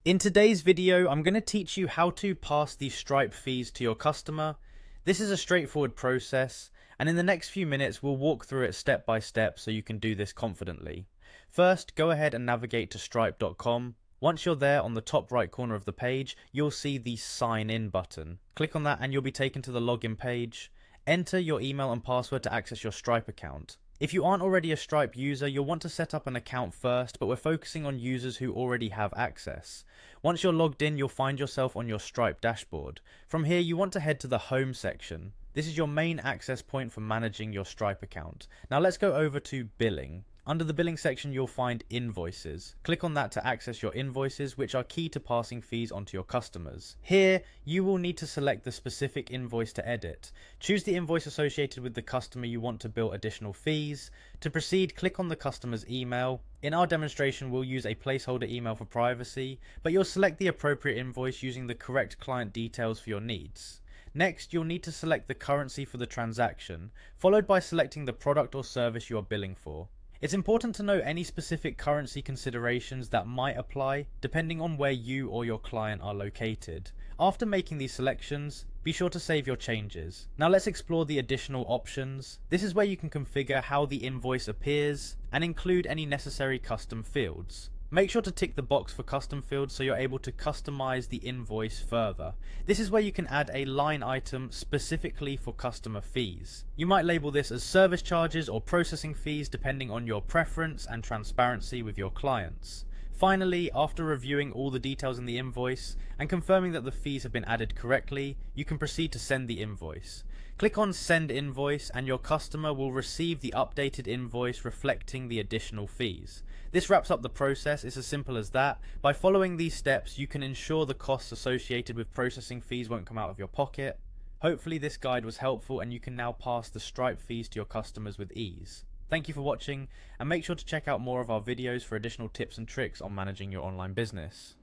In today's video, I'm going to teach you how to pass the Stripe fees to your customer. This is a straightforward process, and in the next few minutes, we'll walk through it step by step so you can do this confidently. First, go ahead and navigate to stripe.com. Once you're there, on the top right corner of the page, you'll see the Sign In button. Click on that and you'll be taken to the login page. Enter your email and password to access your Stripe account. If you aren't already a Stripe user, you'll want to set up an account first, but we're focusing on users who already have access. Once you're logged in, you'll find yourself on your Stripe dashboard. From here, you want to head to the Home section. This is your main access point for managing your Stripe account. Now let's go over to Billing. Under the billing section, you'll find invoices. Click on that to access your invoices, which are key to passing fees onto your customers. Here, you will need to select the specific invoice to edit. Choose the invoice associated with the customer you want to bill additional fees. To proceed, click on the customer's email. In our demonstration, we'll use a placeholder email for privacy, but you'll select the appropriate invoice using the correct client details for your needs. Next, you'll need to select the currency for the transaction, followed by selecting the product or service you are billing for. It's important to know any specific currency considerations that might apply depending on where you or your client are located. After making these selections, be sure to save your changes. Now let's explore the additional options. This is where you can configure how the invoice appears and include any necessary custom fields. Make sure to tick the box for custom fields so you're able to customize the invoice further. This is where you can add a line item specifically for customer fees. You might label this as service charges or processing fees depending on your preference and transparency with your clients. Finally, after reviewing all the details in the invoice and confirming that the fees have been added correctly, you can proceed to send the invoice. Click on Send Invoice and your customer will receive the updated invoice reflecting the additional fees. This wraps up the process. It's as simple as that. By following these steps, you can ensure the costs associated with processing fees won't come out of your pocket. Hopefully this guide was helpful and you can now pass the Stripe fees to your customers with ease. Thank you for watching, and make sure to check out more of our videos for additional tips and tricks on managing your online business.